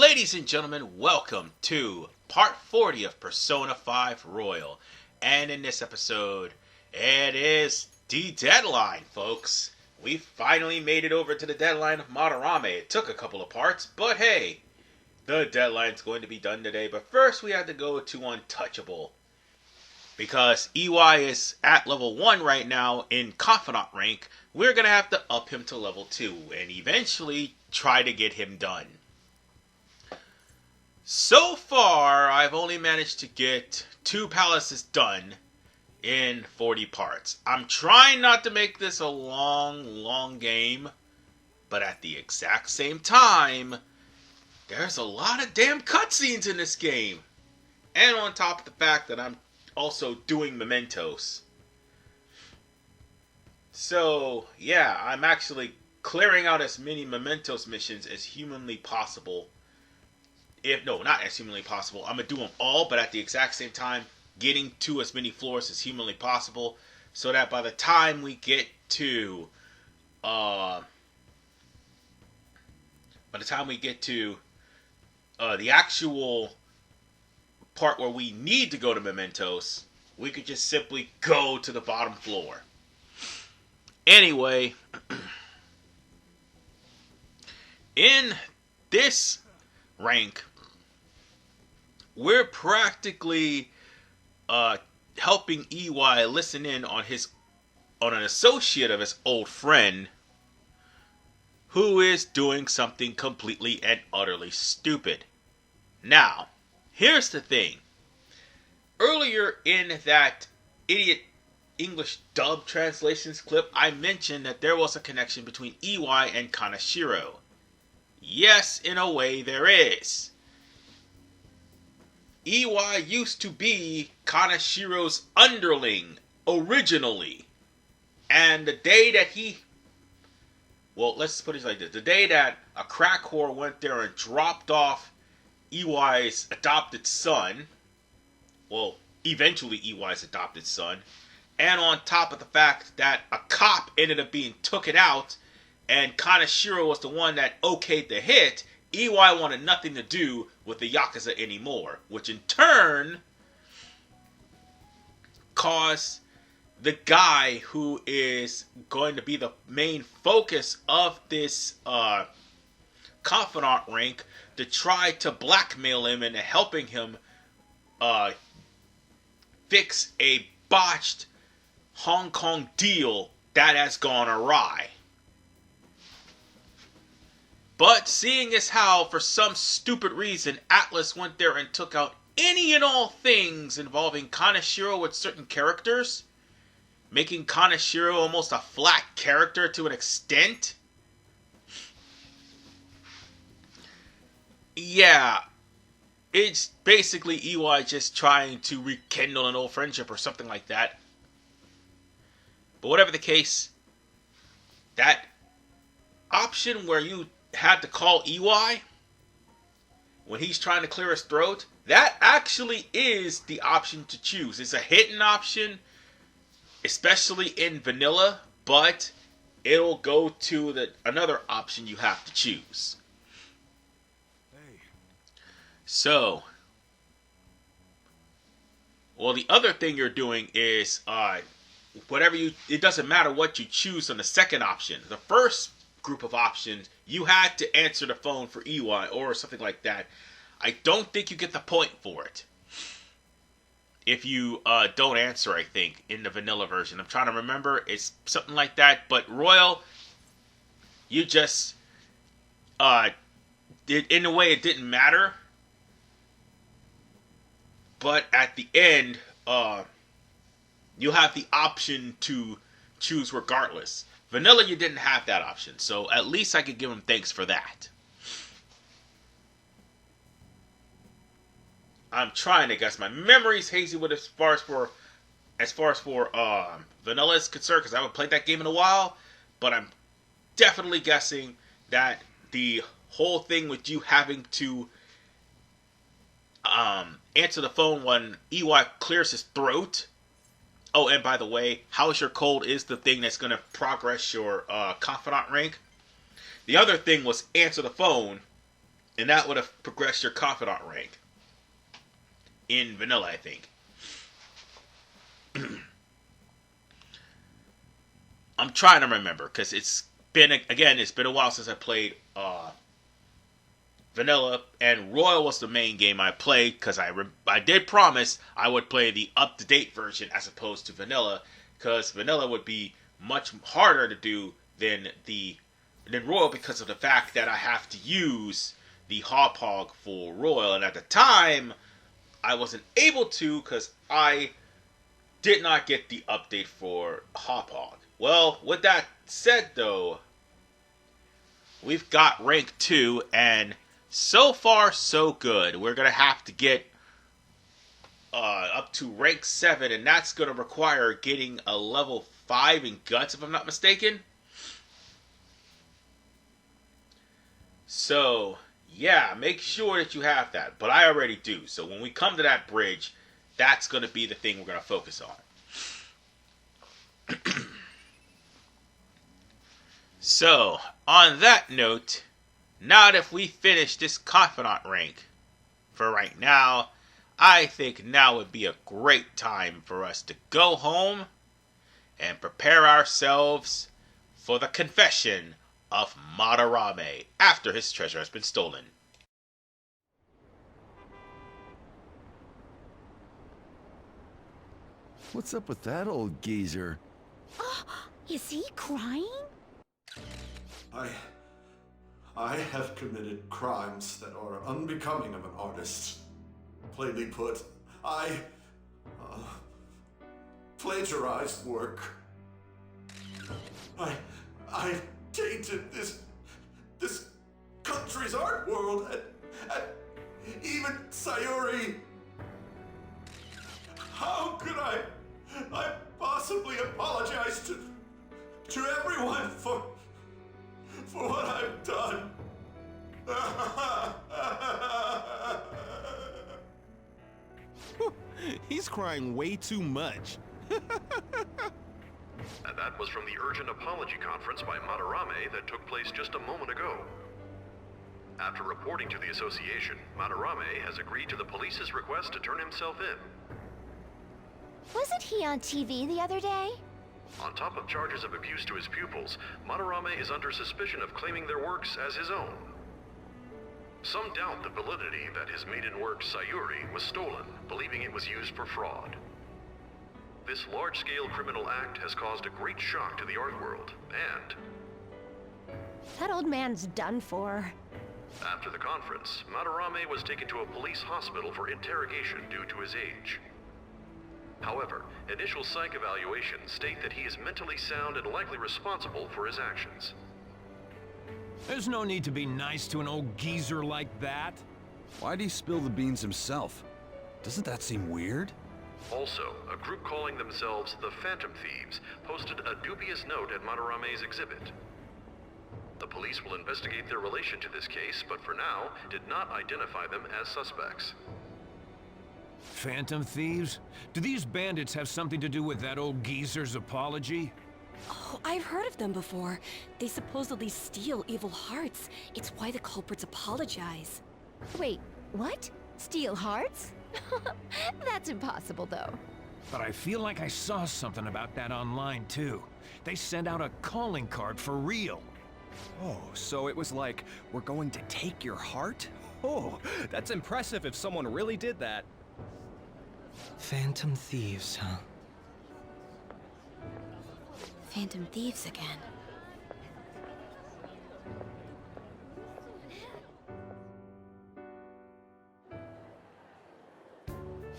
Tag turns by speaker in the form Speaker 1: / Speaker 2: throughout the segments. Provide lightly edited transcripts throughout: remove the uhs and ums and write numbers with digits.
Speaker 1: Ladies and gentlemen, welcome to part 40 of Persona 5 Royal. And in this episode, it is the deadline, folks. We finally made it over to the deadline of Madarame. It took a couple of parts, but hey, the deadline's going to be done today. But first, we had to go to Untouchable. Because EY is at level 1 right now in Confidant rank, we're going to have to up him to level 2 and eventually try to get him done. So far, I've only managed to get 2 palaces done in 40 parts. I'm trying not to make this a long game, but at the exact same time, there's a lot of damn cutscenes in this game. And on top of the fact that I'm also doing mementos. So, yeah, I'm actually clearing out as many mementos missions as humanly possible. Not as humanly possible. I'm going to do them all, but at the exact same time, getting to as many floors as humanly possible, so that by the time we get to, the actual part where we need to go to mementos, we could just simply go to the bottom floor. Anyway, in this rank, we're practically helping EY listen in on an associate of his old friend who is doing something completely and utterly stupid. Now, here's the thing. Earlier in that idiot English dub translations clip, I mentioned that there was a connection between EY and Kaneshiro. Yes, in a way there is. EY used to be Kaneshiro's underling, originally. And the day that let's put it like this. The day that a crack whore went there and dropped off EY's adopted son, eventually EY's adopted son, and on top of the fact that a cop ended up being taken out, and Kaneshiro was the one that okayed the hit, EY wanted nothing to do with the Yakuza anymore, which in turn caused the guy who is going to be the main focus of this confidant rank to try to blackmail him into helping him fix a botched Hong Kong deal that has gone awry. But seeing as how, for some stupid reason, Atlus went there and took out any and all things involving Kaneshiro with certain characters, making Kaneshiro almost a flat character to an extent. Yeah, it's basically EY just trying to rekindle an old friendship or something like that. But whatever the case, that option where you had to call EY when he's trying to clear his throat, that actually is the option to choose. It's a hidden option, especially in vanilla, but it'll go to another option you have to choose. So, the other thing you're doing is it doesn't matter what you choose on the second option. The first group of options, you had to answer the phone for EY or something like that. I don't think you get the point for it if you don't answer, I think, in the vanilla version. I'm trying to remember. It's something like that. But Royal, you just in a way it didn't matter. But at the end, you have the option to choose regardless. Vanilla, you didn't have that option, so at least I could give him thanks for that. I'm trying to guess. My memory's hazy with as far as for Vanilla is concerned, because I haven't played that game in a while. But I'm definitely guessing that the whole thing with you having to answer the phone when EY clears his throat. Oh, and by the way, how's your cold is the thing that's going to progress your confidant rank. The other thing was answer the phone And that would have progressed your confidant rank in vanilla, I think. I'm trying to remember because it's been a while since I played vanilla, and Royal was the main game I played because I did promise I would play the up-to-date version as opposed to vanilla, because vanilla would be much harder to do than Royal because of the fact that I have to use the Hauppauge for Royal, and at the time I wasn't able to because I did not get the update for Hauppauge. Well, with that said though, we've got rank 2, and so far so good. We're going to have to get up to rank 7, and that's going to require getting a level 5 in Guts, if I'm not mistaken. So, yeah, make sure that you have that. But I already do. So when we come to that bridge, that's going to be the thing we're going to focus on. So, on that note, now that we finish this confidant rank for right now, I think now would be a great time for us to go home and prepare ourselves for the confession of Madarame after his treasure has been stolen.
Speaker 2: What's up with that old geezer?
Speaker 3: Is he crying?
Speaker 4: I have committed crimes that are unbecoming of an artist. Plainly put, I plagiarized work. I tainted this country's art world, and even Sayuri. How could I possibly apologize to everyone for what I've done?
Speaker 5: He's crying way too much.
Speaker 6: And that was from the urgent apology conference by Madarame that took place just a moment ago. After reporting to the association, Madarame has agreed to the police's request to turn himself in.
Speaker 3: Wasn't he on TV the other day?
Speaker 6: On top of charges of abuse to his pupils, Madarame is under suspicion of claiming their works as his own. Some doubt the validity that his maiden work, Sayuri, was stolen, believing it was used for fraud. This large-scale criminal act has caused a great shock to the art world, and
Speaker 3: That old man's done for.
Speaker 6: after the conference, Madarame was taken to a police hospital for interrogation due to his age. However, initial psych evaluations state that he is mentally sound and likely responsible for his actions.
Speaker 7: There's no need to be nice to an old geezer like that.
Speaker 2: Why'd he spill the beans himself? Doesn't that seem weird?
Speaker 6: Also, a group calling themselves the Phantom Thieves posted a dubious note at Madarame's exhibit. The police will investigate their relation to this case, but for now, did not identify them as suspects.
Speaker 7: Phantom thieves? Do these bandits have something to do with that old geezer's apology?
Speaker 8: Oh, I've heard of them before. They supposedly steal evil hearts. It's why the culprits apologize.
Speaker 3: Wait, what? Steal hearts? That's impossible, though.
Speaker 7: But I feel like I saw something about that online, too. They sent out a calling card for real.
Speaker 9: Oh, so it was like, we're going to take your heart? Oh, that's impressive if someone really did that.
Speaker 10: Phantom thieves, huh?
Speaker 8: Phantom thieves again.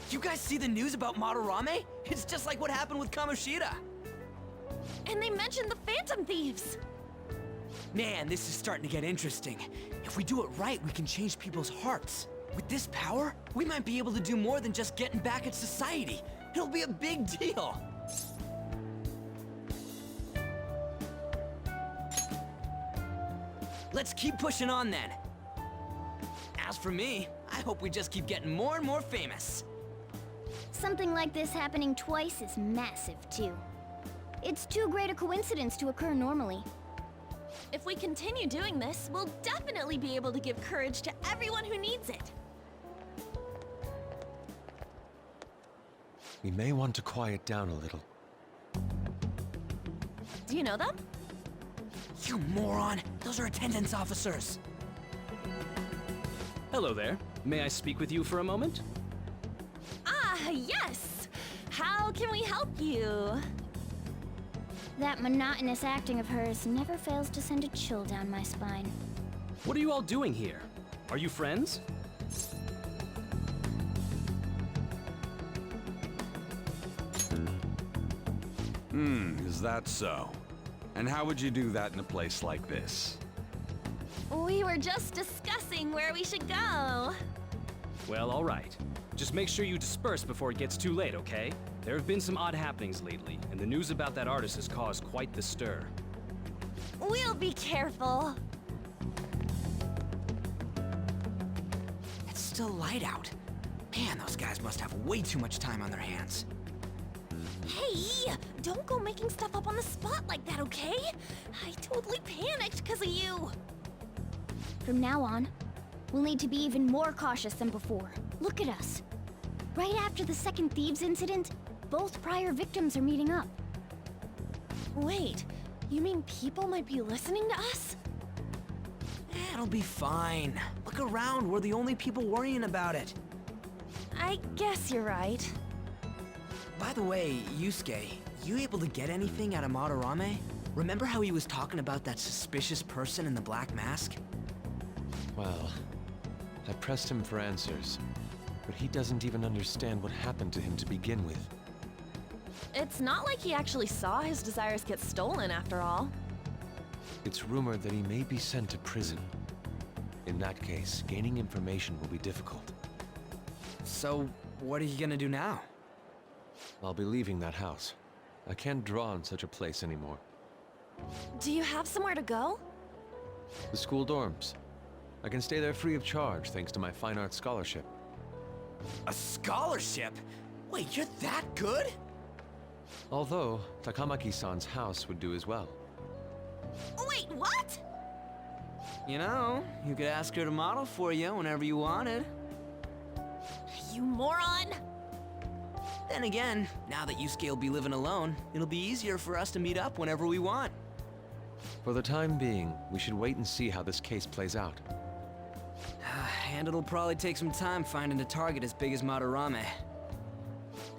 Speaker 10: You guys see the news about Madarame? It's just like what happened with Kamoshida.
Speaker 8: And they mentioned the Phantom Thieves!
Speaker 10: Man, this is starting to get interesting. If we do it right, we can change people's hearts. With this power, we might be able to do more than just getting back at society. It'll be a big deal. Let's keep pushing on then. As for me, I hope we just keep getting more and more famous.
Speaker 3: Something like this happening twice is massive, too. It's too great a coincidence to occur normally.
Speaker 8: If we continue doing this, we'll definitely be able to give courage to everyone who needs it.
Speaker 11: We may want to quiet down a little.
Speaker 8: Do you know them?
Speaker 10: You moron! Those are attendance officers!
Speaker 12: Hello there. May I speak with you for a moment?
Speaker 8: Ah, yes! How can we help you?
Speaker 3: That monotonous acting of hers never fails to send a chill down my spine.
Speaker 12: What are you all doing here? Are you friends?
Speaker 2: Is that so? And how would you do that in a place like this?
Speaker 8: We were just discussing where we should go.
Speaker 12: Well, all right. Just make sure you disperse before it gets too late, okay? There have been some odd happenings lately, and the news about that artist has caused quite the stir.
Speaker 8: We'll be careful.
Speaker 10: It's still light out. Man, those guys must have way too much time on their hands.
Speaker 8: Hey, don't go making stuff up on the spot like that, okay? I totally panicked because of you.
Speaker 3: From now on, we'll need to be even more cautious than before. Look at us. Right after the second Thieves incident, both prior victims are meeting up.
Speaker 8: Wait, you mean people might be listening to us?
Speaker 10: It'll be fine. Look around, we're the only people worrying about it.
Speaker 8: I guess you're right.
Speaker 10: By the way, Yusuke, you able to get anything out of Madarame? Remember how he was talking about that suspicious person in the black mask?
Speaker 11: Well, I pressed him for answers, but he doesn't even understand what happened to him to begin with.
Speaker 8: It's not like he actually saw his desires get stolen after all.
Speaker 11: It's rumored that he may be sent to prison. In that case, gaining information will be difficult.
Speaker 10: So, what are you gonna do now?
Speaker 11: I'll be leaving that house. I can't draw in such a place anymore.
Speaker 8: Do you have somewhere to go?
Speaker 11: The school dorms. I can stay there free of charge thanks to my fine arts scholarship.
Speaker 10: A scholarship? Wait, you're that good?
Speaker 11: Although, Takamaki-san's house would do as well.
Speaker 8: Wait, what?
Speaker 10: You know, you could ask her to model for you whenever you wanted.
Speaker 8: You moron!
Speaker 10: Then again, now that Yusuke will be living alone, it'll be easier for us to meet up whenever we want.
Speaker 11: For the time being, we should wait and see how this case plays out.
Speaker 10: And it'll probably take some time finding a target as big as Madarame.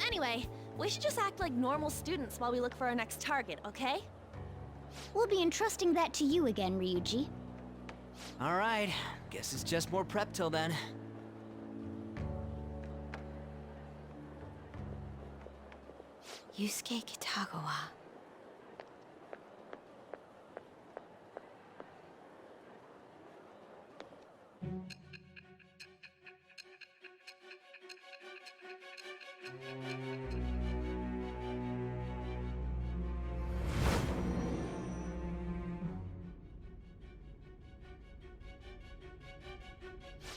Speaker 8: Anyway, we should just act like normal students while we look for our next target, okay?
Speaker 3: We'll be entrusting that to you again, Ryuji.
Speaker 10: Alright, guess it's just more prep till then.
Speaker 3: Yusuke Kitagawa.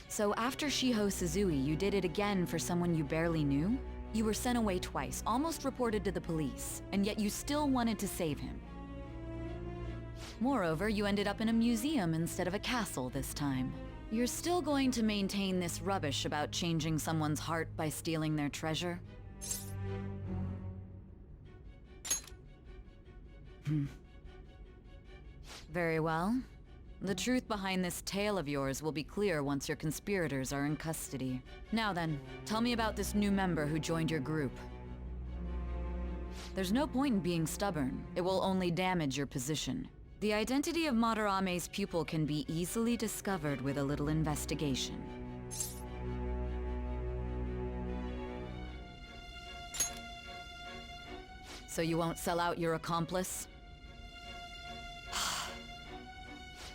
Speaker 13: So after Shiho Suzui, you did it again for someone you barely knew? You were sent away twice, almost reported to the police, and yet you still wanted to save him. Moreover, you ended up in a museum instead of a castle this time. You're still going to maintain this rubbish about changing someone's heart by stealing their treasure? Very well. The truth behind this tale of yours will be clear once your conspirators are in custody. Now then, tell me about this new member who joined your group. There's no point in being stubborn. It will only damage your position. The identity of Madarame's pupil can be easily discovered with a little investigation. So you won't sell out your accomplice?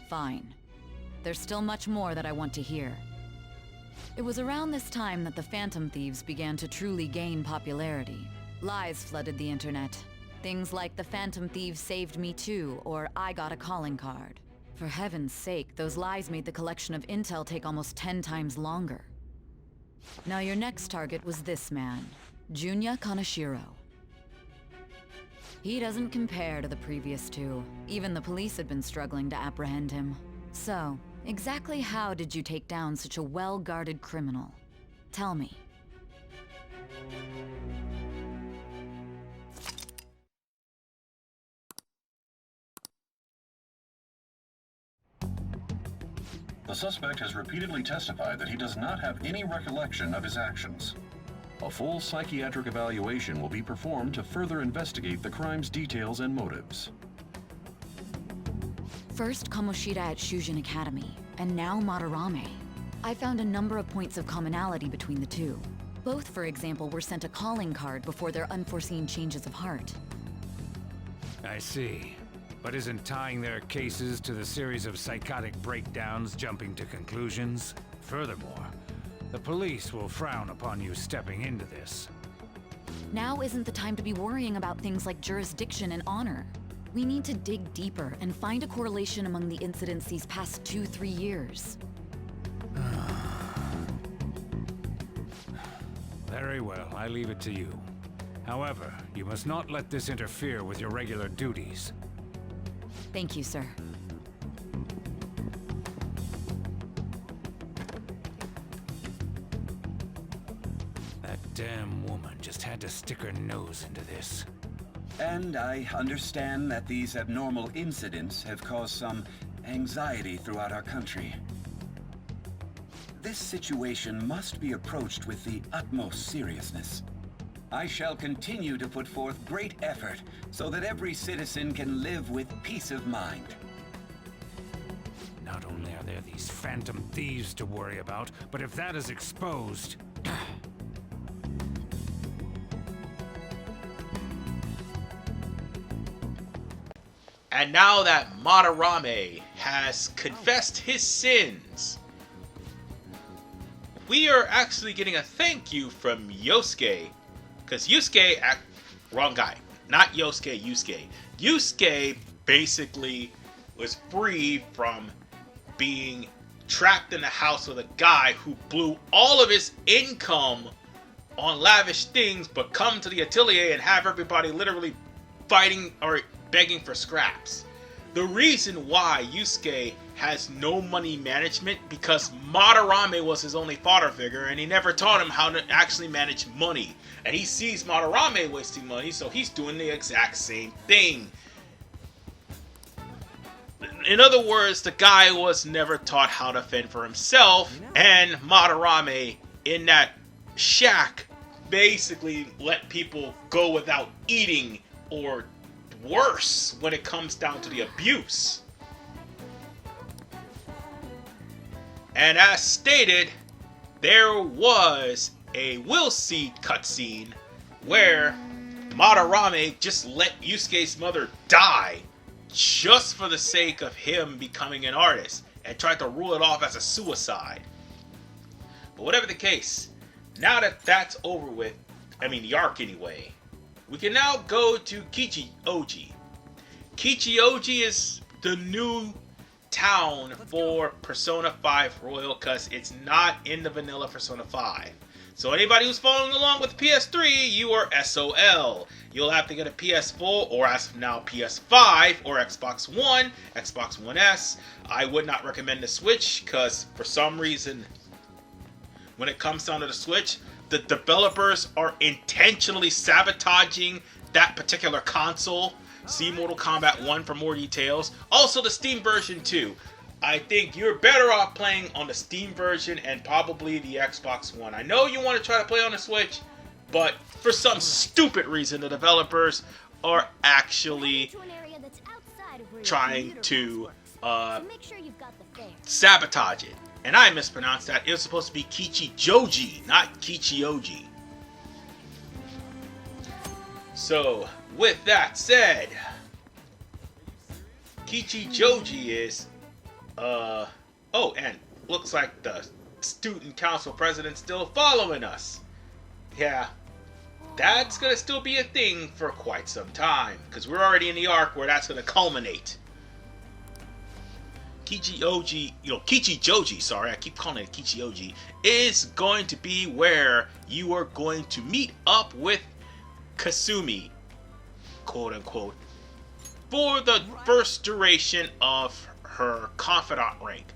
Speaker 13: Fine. There's still much more that I want to hear. It was around this time that the Phantom Thieves began to truly gain popularity. Lies flooded the internet. Things like the Phantom Thieves saved me too, or I got a calling card. For heaven's sake, those lies made the collection of intel take almost 10 times longer. Now your next target was this man, Junya Kaneshiro. He doesn't compare to the previous two. Even the police had been struggling to apprehend him. So, exactly how did you take down such a well-guarded criminal? Tell me.
Speaker 6: The suspect has repeatedly testified that he does not have any recollection of his actions. A full psychiatric evaluation will be performed to further investigate the crime's details and motives.
Speaker 13: First Kamoshida at Shujin Academy, and now Madarame. I found a number of points of commonality between the two. Both, for example, were sent a calling card before their unforeseen changes of heart.
Speaker 7: I see. But isn't tying their cases to the series of psychotic breakdowns jumping to conclusions? Furthermore, the police will frown upon you stepping into this.
Speaker 13: Now isn't the time to be worrying about things like jurisdiction and honor. We need to dig deeper and find a correlation among the incidents these past 2-3 years.
Speaker 7: Very well, I leave it to you. However, you must not let this interfere with your regular duties.
Speaker 13: Thank you, sir.
Speaker 7: That damn woman just had to stick her nose into this.
Speaker 14: And I understand that these abnormal incidents have caused some anxiety throughout our country. This situation must be approached with the utmost seriousness. I shall continue to put forth great effort so that every citizen can live with peace of mind.
Speaker 7: Not only are there these phantom thieves to worry about, but if that is exposed...
Speaker 1: And now that Madarame has confessed his sins, we are actually getting a thank you from Yosuke. Because Yusuke, wrong guy, not Yosuke, Yusuke. Yusuke basically was free from being trapped in the house with a guy who blew all of his income on lavish things, but come to the atelier and have everybody literally fighting or begging for scraps. The reason why Yusuke has no money management because Madarame was his only father figure and he never taught him how to actually manage money. And he sees Madarame wasting money, so he's doing the exact same thing. In other words, the guy was never taught how to fend for himself, and Madarame in that shack basically let people go without eating, or worse when it comes down to the abuse. And as stated, there was a will see cutscene where Madarame just let Yusuke's mother die just for the sake of him becoming an artist and tried to rule it off as a suicide. But whatever the case, now that that's over with, I mean the arc anyway, we can now go to Kichioji. Kichioji is the new town for Persona 5 Royal because it's not in the vanilla Persona 5. So anybody who's following along with PS3, you are SOL. You'll have to get a PS4 or as of now PS5 or Xbox One, Xbox One S. I would not recommend the Switch because for some reason when it comes down to the Switch, the developers are intentionally sabotaging that particular console. See Mortal Kombat 1 for more details. Also the Steam version too. I think you're better off playing on the Steam version and probably the Xbox One. I know you want to try to play on the Switch, but for some stupid reason the developers are actually trying to sabotage it. And I mispronounced that. It was supposed to be Kichijoji, not Kichioji. So, with that said, Kichijoji is, oh, and looks like the student council president's still following us. Yeah, that's gonna still be a thing for quite some time, because we're already in the arc where that's gonna culminate. Kichijoji, sorry, I keep calling it Kichioji, is going to be where you are going to meet up with Kasumi, quote unquote, for the first duration of her confidant rank.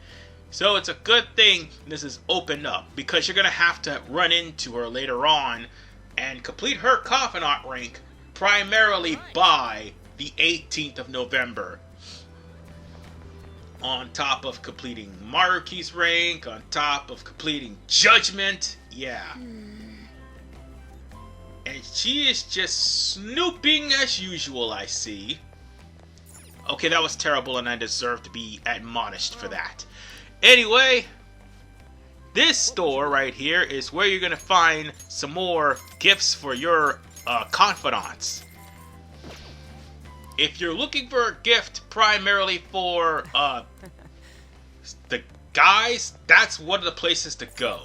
Speaker 1: So it's a good thing this is opened up, because you're going to have to run into her later on and complete her confidant rank primarily by the 18th of November. On top of completing Maruki's rank, on top of completing Judgment, yeah. And she is just snooping as usual, I see. Okay, that was terrible and I deserve to be admonished for that. Anyway, this store right here is where you're going to find some more gifts for your confidants. If you're looking for a gift primarily for the guys, that's one of the places to go.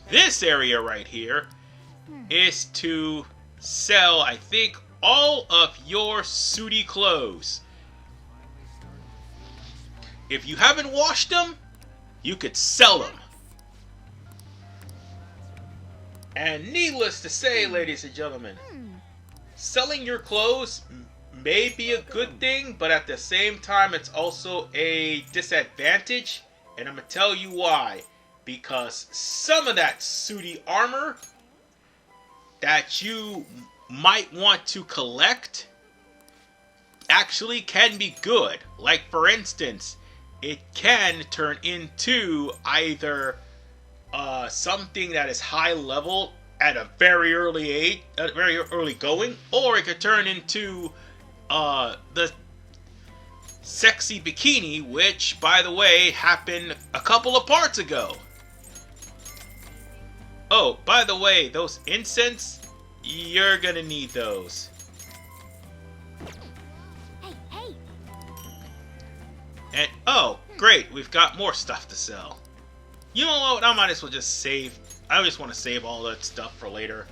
Speaker 1: This area right here is to sell, I think, all of your sooty clothes. If you haven't washed them, you could sell them. And needless to say, ladies and gentlemen, selling your clothes may be a good thing, but at the same time, it's also a disadvantage. And I'm going to tell you why. Because some of that sooty armor that you might want to collect actually can be good. Like, for instance, it can turn into either something that is high level at a very early age, very early going, or it could turn into the sexy bikini, which, by the way, happened a couple of parts ago. Oh, by the way, those incense, you're gonna need those.
Speaker 8: Hey.
Speaker 1: And, oh, great, we've got more stuff to sell. You know what, I might as well just save. I just want to save all that stuff for later.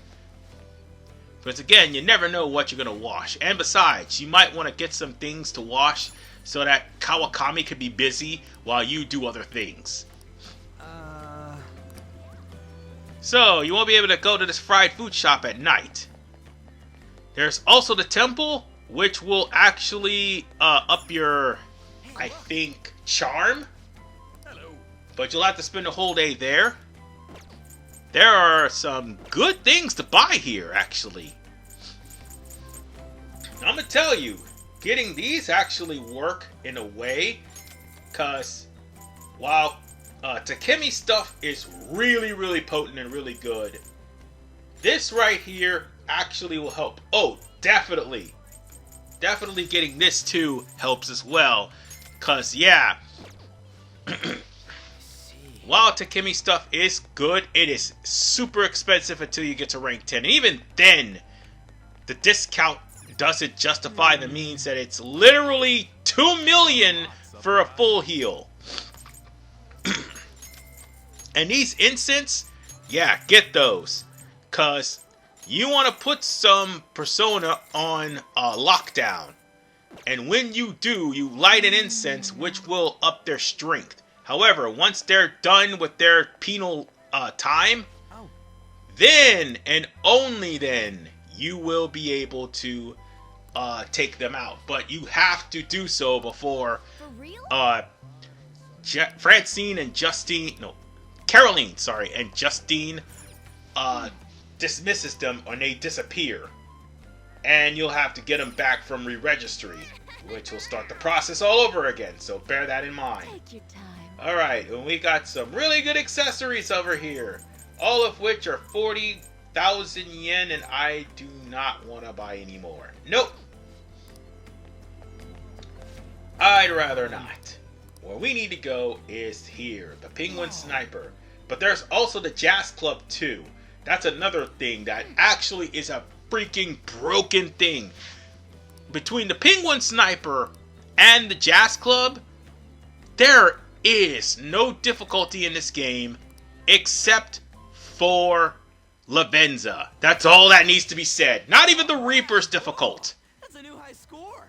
Speaker 1: Because again, you never know what you're going to wash. And besides, you might want to get some things to wash so that Kawakami could be busy while you do other things. So, you won't be able to go to this fried food shop at night. There's also the temple, which will actually up your, I think, charm. But you'll have to spend a whole day there. There are some good things to buy here, actually. I'm gonna tell you, getting these actually work in a way, because while Takemi stuff is really, really potent and really good, this right here actually will help. Oh, definitely. Definitely getting this too helps as well. Because, yeah, while Takemi stuff is good, it is super expensive until you get to rank 10. And even then, the discount doesn't justify the means that it's literally 2 million for a full heal. And these incense, yeah, get those. Because you want to put some persona on lockdown. And when you do, you light an incense, which will up their strength. However, once they're done with their penal time, then and only then you will be able to take them out. But you have to do so before Francine and Justine, no, Caroline, sorry, and Justine dismisses them when they disappear. And you'll have to get them back from re-registry, which will start the process all over again. So bear that in mind.
Speaker 8: Take your time.
Speaker 1: Alright, and we got some really good accessories over here. All of which are 40,000 yen, and I do not want to buy any more. Nope. I'd rather not. Where we need to go is here, the Penguin Sniper. But there's also the Jazz Club too. That's another thing that actually is a freaking broken thing. Between the Penguin Sniper and the Jazz Club, there is no difficulty in this game except for Lavenza. That's all that needs to be said. Not even the Reaper's difficult.
Speaker 10: That's a new high score.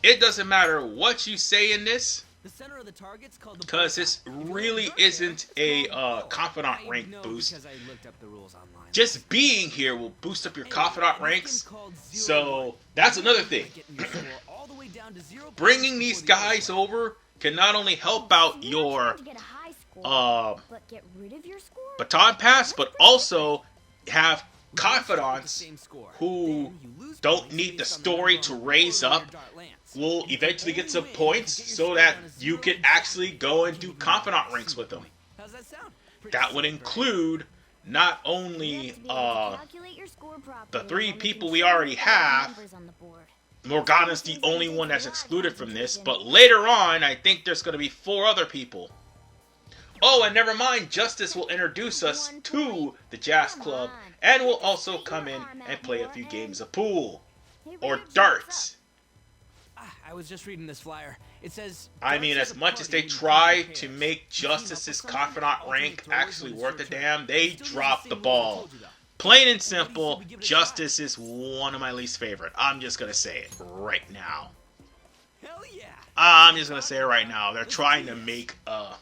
Speaker 1: It doesn't matter what you say in this,
Speaker 10: The center of the target's called the
Speaker 1: because this really isn't a confidant rank boost.
Speaker 10: Because I looked up the rules online.
Speaker 1: just being here will boost up your confidant ranks. So that's another thing. Bringing these guys over can not only help out your baton pass, but also have confidants who don't need the story to raise up will eventually get some points so that you can actually go and do confidant ranks with them. That would include not only the 3 people we already have. Morgana's the only one that's excluded from this, but later on I think there's going to be 4 other people. Oh, and never mind, Justice will introduce us to the Jazz Club and will also come in and play a few games of pool or darts.
Speaker 10: I was just reading this flyer. It says...
Speaker 1: I mean, as much as they try to make Justice's confidant rank actually worth a damn, they drop the ball. Plain and simple, Justice is one of my least favorite. I'm just gonna say it right now.
Speaker 10: Hell yeah.
Speaker 1: I'm just gonna say it right now. They're trying to make a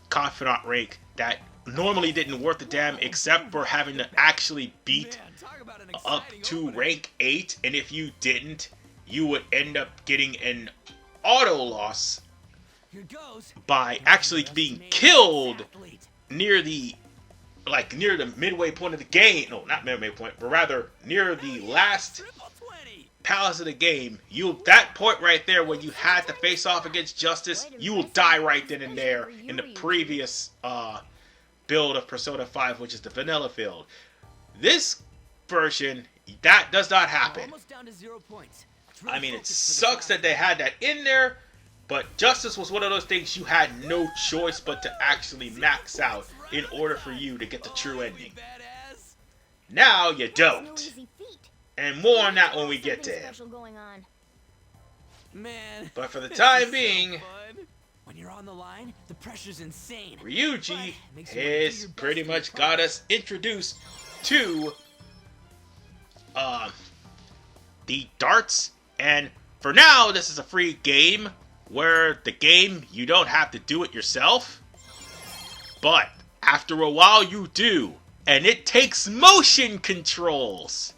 Speaker 1: confidant rank that normally didn't worth a damn, except for having to actually beat up to rank 8, and if you didn't, you would end up getting an auto loss by actually being killed near the midway point of the game. No, not midway point, but rather near the last palace of the game. That point right there when you had to face off against Justice, you will die right then and there in the previous build of Persona 5, which is the vanilla build. This version, that does not happen.
Speaker 10: Almost down to 0 points.
Speaker 1: I mean, it sucks that they had that in there, but Justice was one of those things you had no choice but to actually max out in order for you to get the true ending. Now you don't. And more on that when we get to him.
Speaker 10: Man,
Speaker 1: but for the time being,
Speaker 10: when you're on the line, the pressure's insane.
Speaker 1: Ryuji has pretty much got us introduced to the darts. And for now, this is a free game where you don't have to do it yourself. But after a while you do. And it takes motion controls.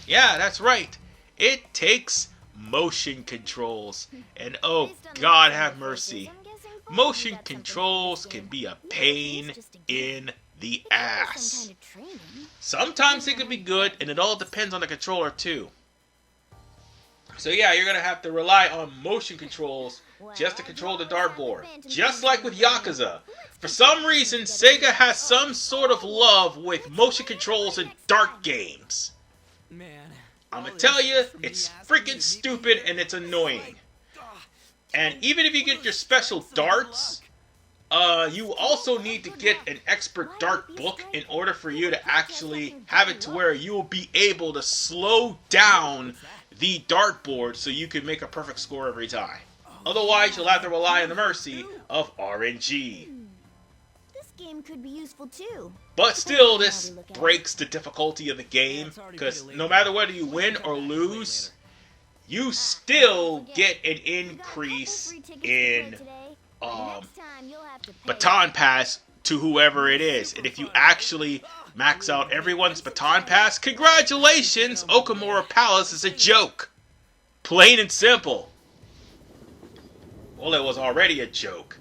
Speaker 1: Yeah, that's right. It takes motion controls. And oh, God have mercy. Motion controls can be a pain in the ass. Sometimes it can be good, and it all depends on the controller too. So yeah, you're gonna have to rely on motion controls just to control the dartboard. Just like with Yakuza. For some reason, Sega has some sort of love with motion controls in dart games.
Speaker 10: Man,
Speaker 1: I'm gonna tell you, it's freaking stupid and it's annoying. And even if you get your special darts, you also need to get an expert dart book in order for you to actually have it to where you will be able to slow down the dartboard so you can make a perfect score every time. Otherwise, you'll have to rely on the mercy of RNG.
Speaker 3: This game could be useful too.
Speaker 1: But still, this breaks the difficulty of the game, because no matter whether you win or lose, you still get an increase in baton pass to whoever it is. And if you actually max out everyone's baton pass, congratulations, Okamura Palace is a joke. Plain and simple. Well, it was already a joke.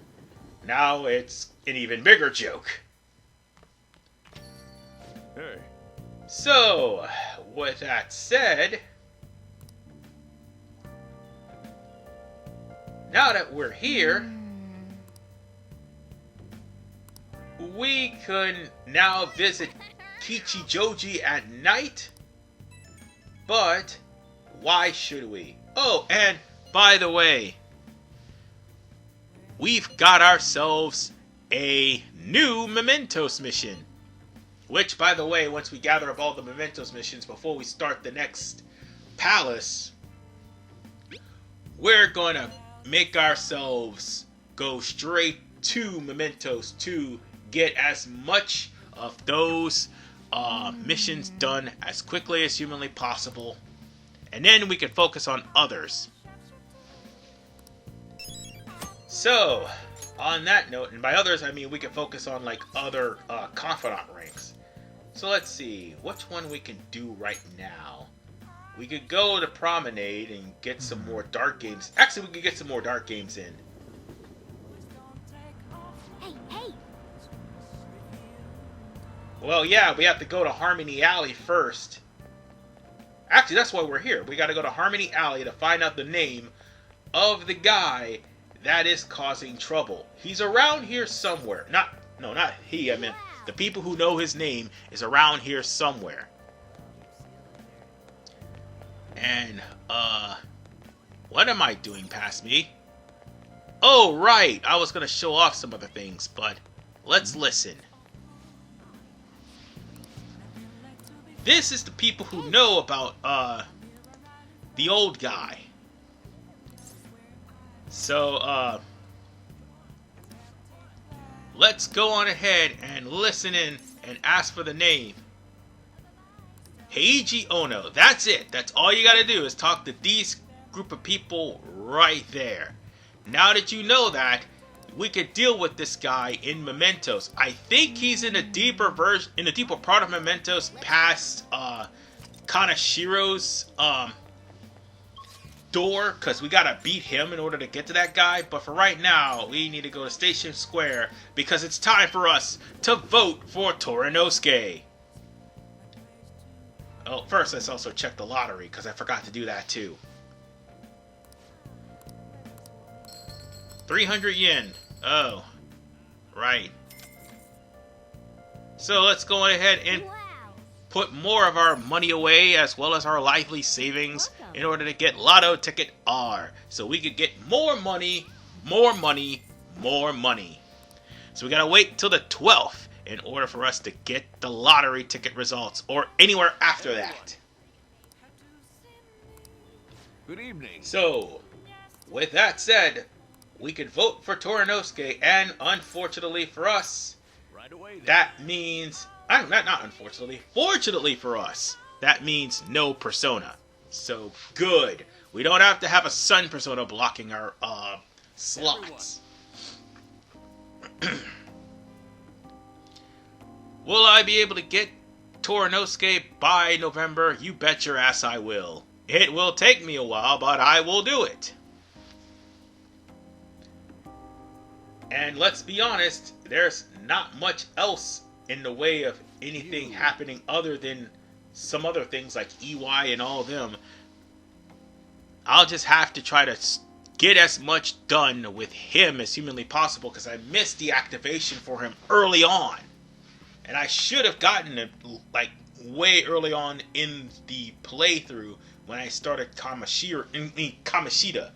Speaker 1: Now it's an even bigger joke.
Speaker 2: Hey.
Speaker 1: So, with that said, now that we're here, we can now visit Kichijoji at night. But why should we? Oh, and by the way, we've got ourselves a new Mementos mission. Which, by the way, once we gather up all the Mementos missions before we start the next palace, we're going to make ourselves go straight to Mementos to get as much of those missions done as quickly as humanly possible. And then we can focus on others. So, on that note, and by others I mean we can focus on like other confidant ranks. So let's see which one we can do right now. We could go to Promenade and get some more dark games. Actually, we could get some more dark games in.
Speaker 3: Hey, hey!
Speaker 1: Well, yeah, we have to go to Harmony Alley first. Actually, that's why we're here. We got to go to Harmony Alley to find out the name of the guy that is causing trouble. He's around here somewhere. Not he. I mean, the people who know his name is around here somewhere. And, what am I doing past me? Oh, right. I was going to show off some other things, but let's listen. This is the people who know about, the old guy. So, let's go on ahead and listen in and ask for the name. Heiji Ono. That's it. That's all you gotta do is talk to these group of people right there. Now that you know that, we could deal with this guy in Mementos. I think he's in a deeper version, in a deeper part of Mementos past Kanashiro's door, because we gotta beat him in order to get to that guy. But for right now, we need to go to Station Square because it's time for us to vote for Torinosuke. Oh, first let's also check the lottery because I forgot to do that too. 300 yen. Oh, right. So let's go on ahead and put more of our money away as well as our lively savings in order to get Lotto Ticket R. So we could get more money, more money, more money. So we gotta wait till the 12th in order for us to get the lottery ticket results, or anywhere after that.
Speaker 2: Good evening.
Speaker 1: So, with that said, we could vote for Torinosuke, and unfortunately for us, that means, not unfortunately, fortunately for us, that means no Persona. So, good. We don't have to have a Sun Persona blocking our, slots. Will I be able to get Torinosuke by November? You bet your ass I will. It will take me a while, but I will do it. And let's be honest, there's not much else in the way of anything happening other than some other things like EY and all of them. I'll just have to try to get as much done with him as humanly possible because I missed the activation for him early on. And I should have gotten it like way early on in the playthrough when I started Kamoshida.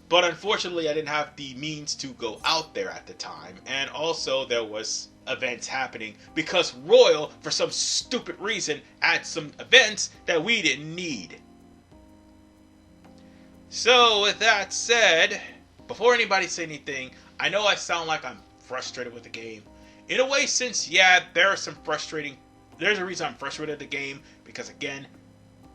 Speaker 1: But unfortunately, I didn't have the means to go out there at the time. And also, there was events happening because Royal, for some stupid reason, had some events that we didn't need. So, with that said, before anybody say anything, I know I sound like I'm frustrated with the game. In a way, since, yeah, there's a reason I'm frustrated with the game, because again,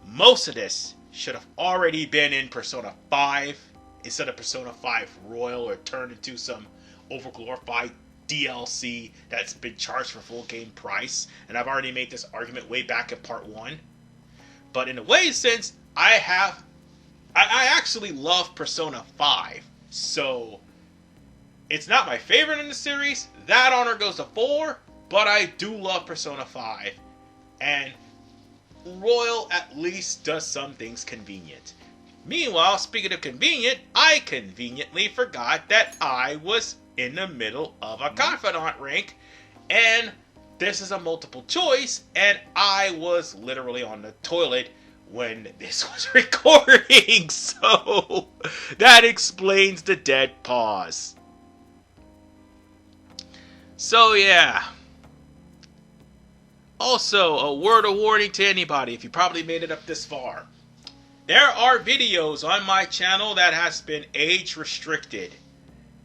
Speaker 1: most of this should have already been in Persona 5, instead of Persona 5 Royal, or turned into some overglorified DLC that's been charged for full game price, and I've already made this argument way back in part 1. But in a way, since I actually love Persona 5, so it's not my favorite in the series. That honor goes to 4, but I do love Persona 5. And Royal at least does some things convenient. Meanwhile, speaking of convenient, I conveniently forgot that I was in the middle of a confidant rank, and this is a multiple choice, and I was literally on the toilet when this was recording, so that explains the dead pause. So yeah. Also, a word of warning to anybody if you probably made it up this far. There are videos on my channel that has been age restricted.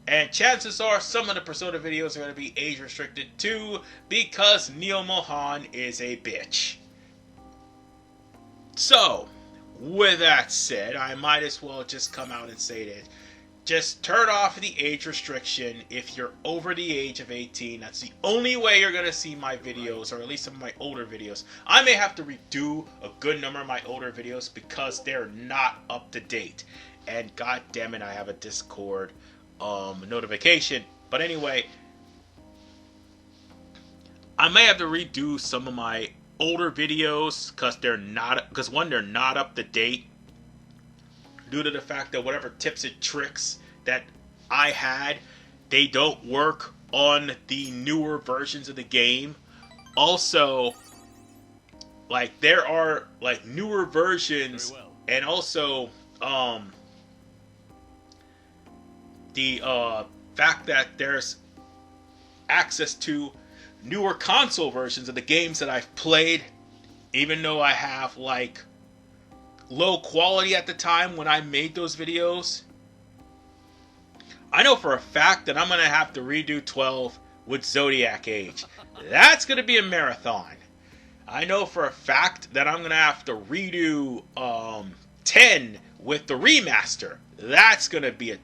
Speaker 1: And chances are some of the Persona videos are going to be age restricted too, because Neo Mohan is a bitch. So, with that said, I might as well just come out and say that just turn off the age restriction if you're over the age of 18. That's the only way you're going to see my videos, or at least some of my older videos. I may have to redo a good number of my older videos because they're not up to date. And god damn it, I have a Discord notification. But anyway, I may have to redo some of my older videos because one, they're not up to date, due to the fact that whatever tips and tricks that I had, they don't work on the newer versions of the game. Also, like, there are like newer versions, and also the fact that there's access to newer console versions of the games that I've played, even though I have like low quality at the time when I made those videos. I know for a fact that I'm going to have to redo 12 with Zodiac Age. That's going to be a marathon. I know for a fact that I'm going to have to redo 10 with the remaster. That's going to be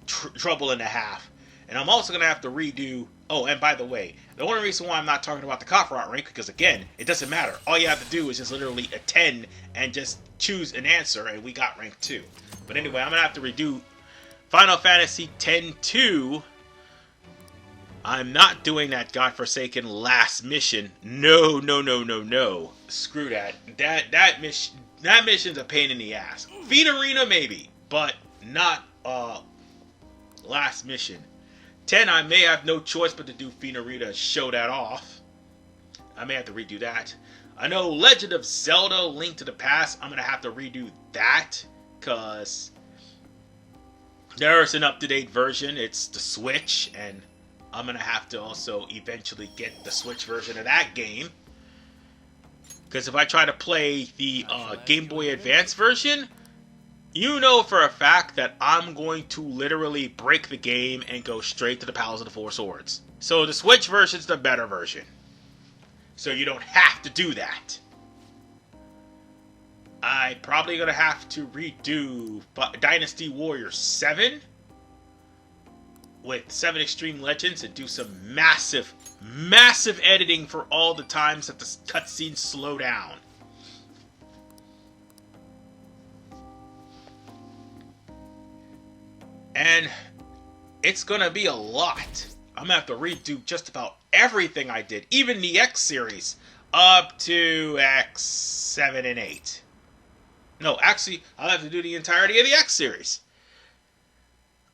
Speaker 1: trouble and a half. And I'm also going to have to redo... Oh, and by the way, the only reason why I'm not talking about the Kakarot rank, because again, it doesn't matter. All you have to do is just literally a 10 and just choose an answer, and we got rank 2. But anyway, I'm going to have to redo Final Fantasy X-2. I'm not doing that godforsaken last mission. No. Screw that. That mission's a pain in the ass. Feed Arena, maybe, but not last mission. 10, I may have no choice but to do Fenarita and show that off. I may have to redo that. I know Legend of Zelda Link to the Past, I'm going to have to redo that, because there's an up-to-date version. It's the Switch, and I'm going to have to also eventually get the Switch version of that game. Because if I try to play the Game Boy Advance version, you know for a fact that I'm going to literally break the game and go straight to the Palace of the Four Swords. So the Switch version's the better version. So you don't have to do that. I'm probably going to have to redo Dynasty Warriors 7 with 7 Extreme Legends and do some massive editing for all the times that the cutscenes slow down. And it's going to be a lot. I'm going to have to redo just about everything I did. Even the X series. Up to X7 and 8. No, actually, I'll have to do the entirety of the X series.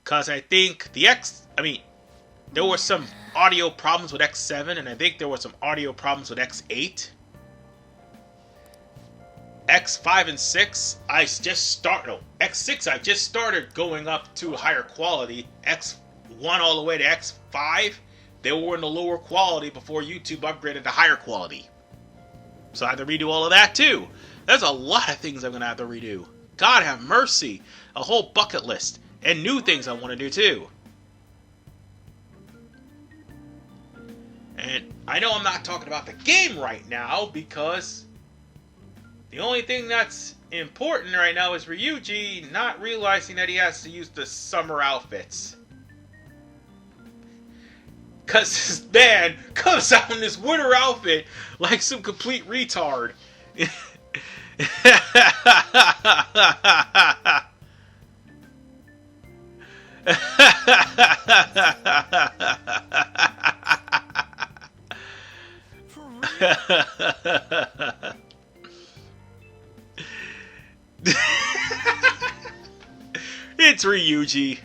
Speaker 1: Because I think there were some audio problems with X7. And I think there were some audio problems with X8. X5 and 6, X6 I just started going up to higher quality. X1 all the way to X5, they were in the lower quality before YouTube upgraded to higher quality. So I had to redo all of that too. There's a lot of things I'm going to have to redo. God have mercy. A whole bucket list. And new things I want to do too. And I know I'm not talking about the game right now because the only thing that's important right now is Ryuji not realizing that he has to use the summer outfits. Because this man comes out in this winter outfit like some complete retard. It's Ryuji.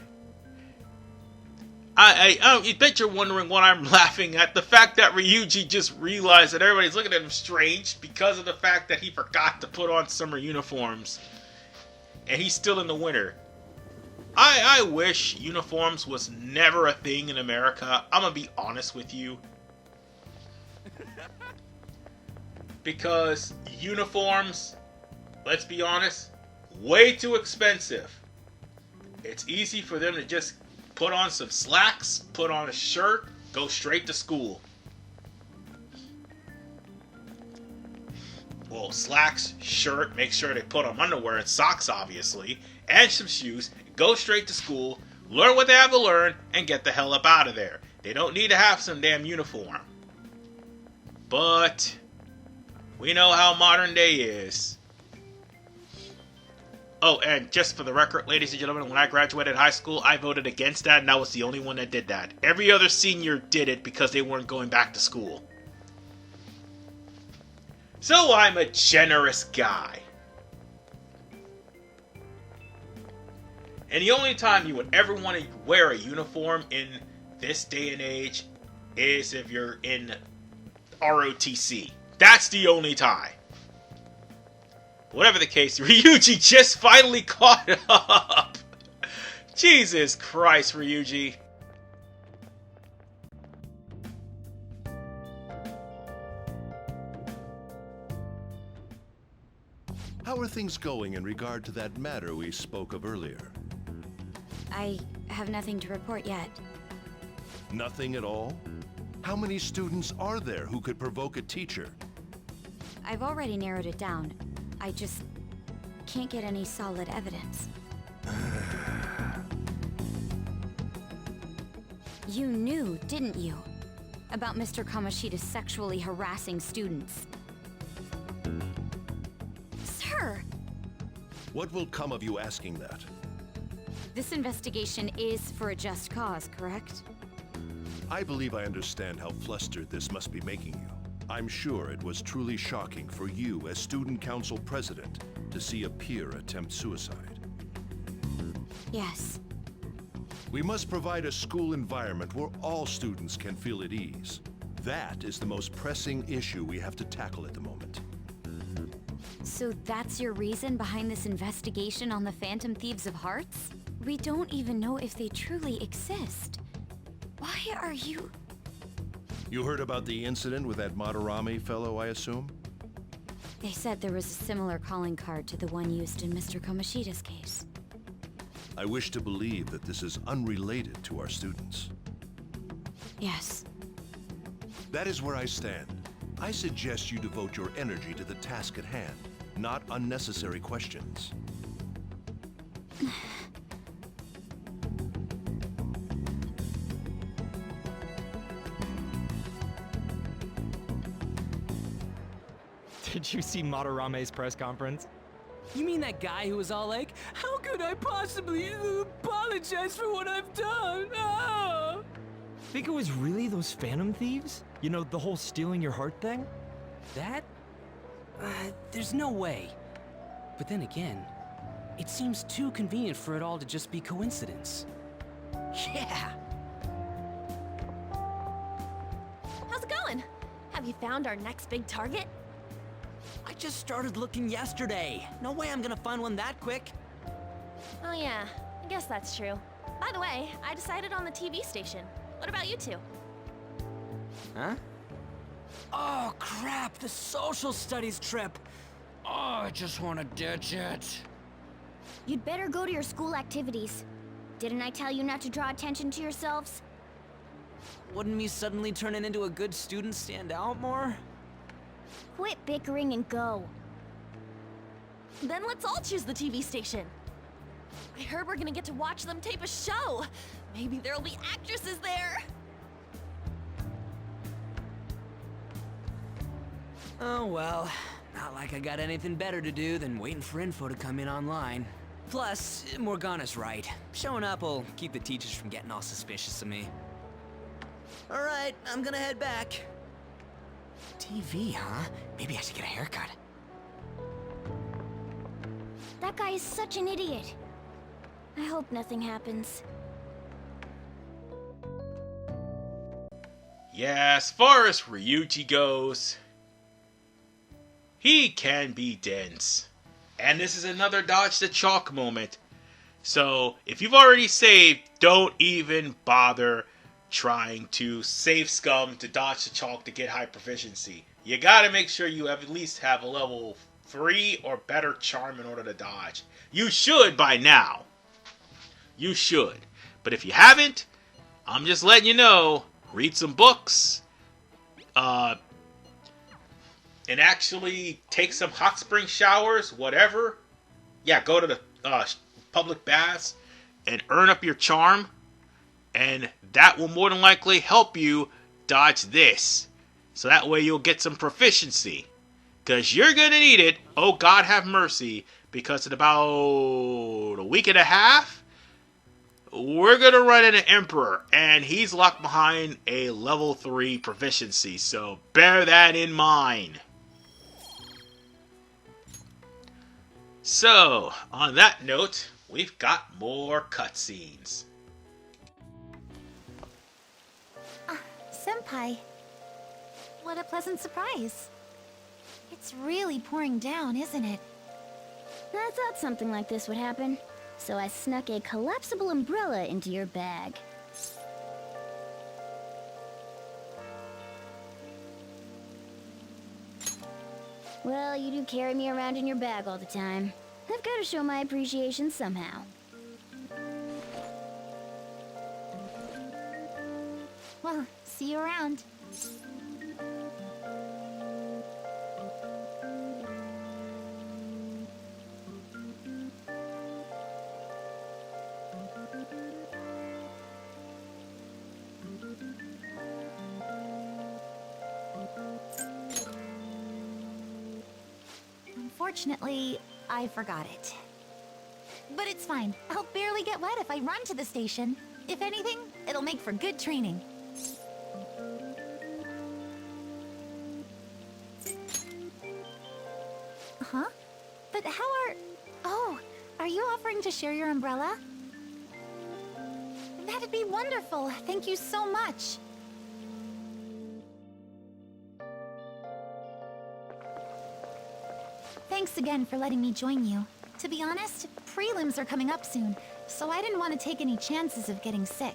Speaker 1: I bet you're wondering what I'm laughing at. The fact that Ryuji just realized that everybody's looking at him strange because of the fact that he forgot to put on summer uniforms. And he's still in the winter. I wish uniforms was never a thing in America. I'm gonna be honest with you. Because uniforms, let's be honest, way too expensive. It's easy for them to just put on some slacks, put on a shirt, go straight to school. well, slacks, shirt, make sure they put on underwear and socks, obviously, and some shoes, go straight to school, learn what they have to learn, and get the hell up out of there. They don't need to have some damn uniform. But we know how modern day is. Oh, and just for the record, ladies and gentlemen, when I graduated high school, I voted against that, and I was the only one that did that. Every other senior did it because they weren't going back to school. So I'm a generous guy. And the only time you would ever want to wear a uniform in this day and age is if you're in ROTC. That's the only time. Whatever the case, Ryuji just finally caught up. Jesus Christ, Ryuji.
Speaker 15: How are things going in regard to that matter we spoke of earlier?
Speaker 3: I have nothing to report yet.
Speaker 15: Nothing at all? How many students are there who could provoke a teacher?
Speaker 3: I've already narrowed it down. I just can't get any solid evidence. You knew, didn't you? About Mr. Kamoshida sexually harassing students. Sir!
Speaker 15: What will come of you asking that?
Speaker 3: This investigation is for a just cause, correct?
Speaker 15: I believe I understand how flustered this must be making you. I'm sure it was truly shocking for you as Student Council President to see a peer attempt suicide.
Speaker 3: Yes.
Speaker 15: We must provide a school environment where all students can feel at ease. That is the most pressing issue we have to tackle at the moment.
Speaker 3: So that's your reason behind this investigation on the Phantom Thieves of Hearts? We don't even know if they truly exist. Why are you...
Speaker 15: You heard about the incident with that Madarame fellow, I assume?
Speaker 3: They said there was a similar calling card to the one used in Mr. Kamoshida's case.
Speaker 15: I wish to believe that this is unrelated to our students.
Speaker 3: Yes.
Speaker 15: That is where I stand. I suggest you devote your energy to the task at hand, not unnecessary questions.
Speaker 9: Did you see Madarame's press conference?
Speaker 10: You mean that guy who was all like, "How could I possibly apologize for what I've done?" Ah!
Speaker 9: Think it was really those Phantom Thieves? You know, the whole stealing your heart thing?
Speaker 10: That? There's no way. But then again, it seems too convenient for it all to just be coincidence. Yeah.
Speaker 8: How's it going? Have you found our next big target?
Speaker 10: I just started looking yesterday. No way I'm gonna find one that quick.
Speaker 8: Oh yeah, I guess that's true. By the way, I decided on the TV station. What about you two?
Speaker 10: Huh? Oh crap, the social studies trip. Oh, I just wanna ditch it.
Speaker 3: You'd better go to your school activities. Didn't I tell you not to draw attention to yourselves?
Speaker 10: Wouldn't me suddenly turning into a good student stand out more?
Speaker 3: Quit bickering and go.
Speaker 8: Then let's all choose the TV station. I heard we're gonna get to watch them tape a show. Maybe there'll be actresses there.
Speaker 10: Oh well, not like I got anything better to do than waiting for info to come in online. Plus, Morgana's right. Showing up will keep the teachers from getting all suspicious of me. Alright, I'm gonna head back. TV, huh? Maybe I should get a haircut.
Speaker 3: That guy is such an idiot. I hope nothing happens.
Speaker 1: Yeah, as far as Ryuji goes, he can be dense. And this is another dodge the chalk moment. So, if you've already saved, don't even bother trying to save scum to dodge the chalk to get high proficiency. You gotta make sure you at least have a level 3 or better charm in order to dodge. You should by now. You should. But if you haven't, I'm just letting you know, read some books. and actually take some hot spring showers, whatever. Yeah, go to the public baths and earn up your charm, and that will more than likely help you dodge this. So that way you'll get some proficiency, because you're going to need it. Oh, God have mercy, because in about a week and a half, we're going to run into Emperor, and he's locked behind a level 3 proficiency, so bear that in mind. So, on that note, we've got more cutscenes.
Speaker 16: Senpai, what a pleasant surprise. It's really pouring down, isn't it?
Speaker 3: I thought something like this would happen, so I snuck a collapsible umbrella into your bag. Well, you do carry me around in your bag all the time. I've got to show my appreciation somehow.
Speaker 16: Well, see you around. Unfortunately, I forgot it. But it's fine. I'll barely get wet if I run to the station. If anything, it'll make for good training. Huh? But how are... Oh, are you offering to share your umbrella? That'd be wonderful. Thank you so much. Thanks again for letting me join you. To be honest, prelims are coming up soon, so I didn't want to take any chances of getting sick.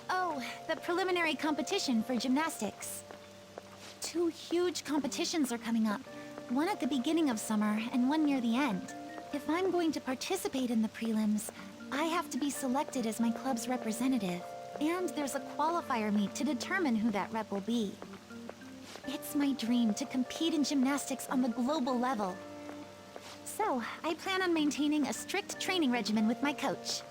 Speaker 16: Oh, the preliminary competition for gymnastics. 2 huge competitions are coming up. One at the beginning of summer and one near the end. If I'm going to participate in the prelims, I have to be selected as my club's representative. And there's a qualifier meet to determine who that rep will be. It's my dream to compete in gymnastics on the global level. So, I plan on maintaining a strict training regimen with my coach.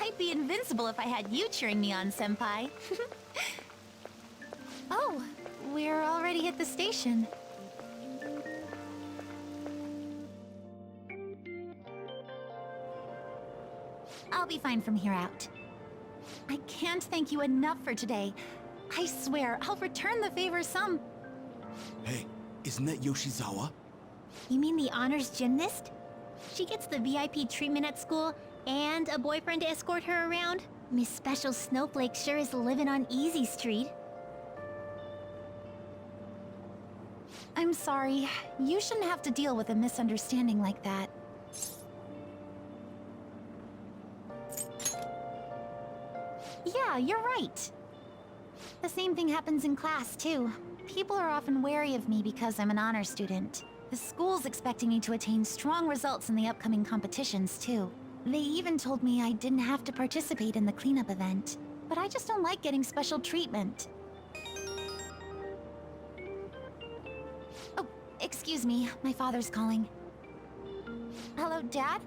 Speaker 16: I'd be invincible if I had you cheering me on, Senpai. Oh, we're already at the station. I'll be fine from here out. I can't thank you enough for today. I swear, I'll return the favor some...
Speaker 5: Hey, isn't that Yoshizawa?
Speaker 16: You mean the honors gymnast? She gets the VIP treatment at school and a boyfriend to escort her around? Miss Special Snowflake sure is living on Easy Street. I'm sorry. You shouldn't have to deal with a misunderstanding like that. Yeah, you're right. The same thing happens in class, too. People are often wary of me because I'm an honor student. The school's expecting me to attain strong results in the upcoming competitions, too. They even told me I didn't have to participate in the cleanup event. But I just don't like getting special treatment. Oh, excuse me. My father's calling. Hello, Dad?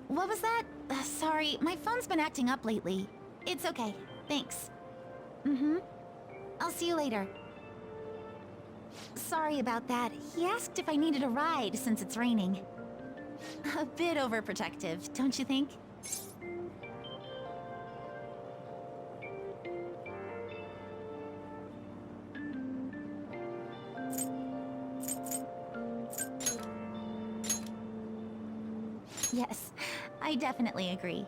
Speaker 16: What was that? Sorry, my phone's been acting up lately. It's okay. Thanks. I'll see you later. Sorry about that. He asked if I needed a ride since it's raining. A bit overprotective, don't you think? Yes, I definitely agree.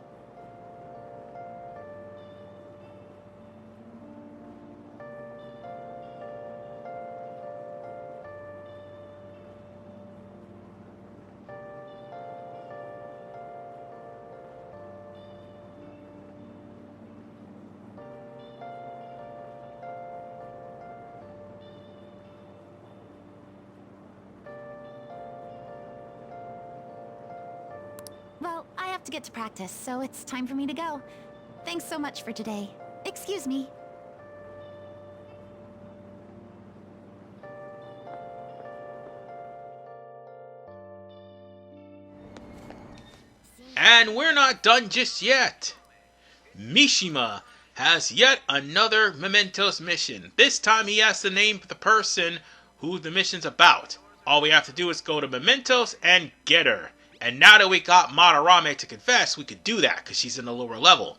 Speaker 16: have to get to practice, so it's time for me to go. Thanks so much for today. Excuse me.
Speaker 1: And we're not done just yet. Mishima has yet another Mementos mission. This time he has to name the person who the mission's about. All we have to do is go to Mementos and get her. And now that we got Madarame to confess, we could do that because she's in the lower level.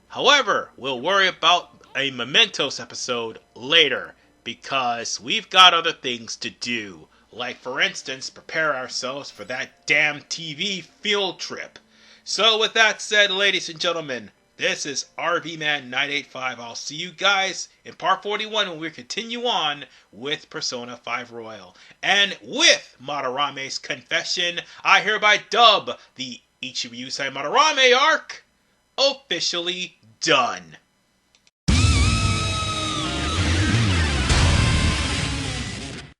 Speaker 1: However, we'll worry about a Mementos episode later because we've got other things to do. Like, for instance, prepare ourselves for that damn TV field trip. So with that said, ladies and gentlemen, this is RVman985. I'll see you guys in part 41 when we continue on with Persona 5 Royal. And with Madarame's confession, I hereby dub the Ichibi Usai Madarame arc officially done.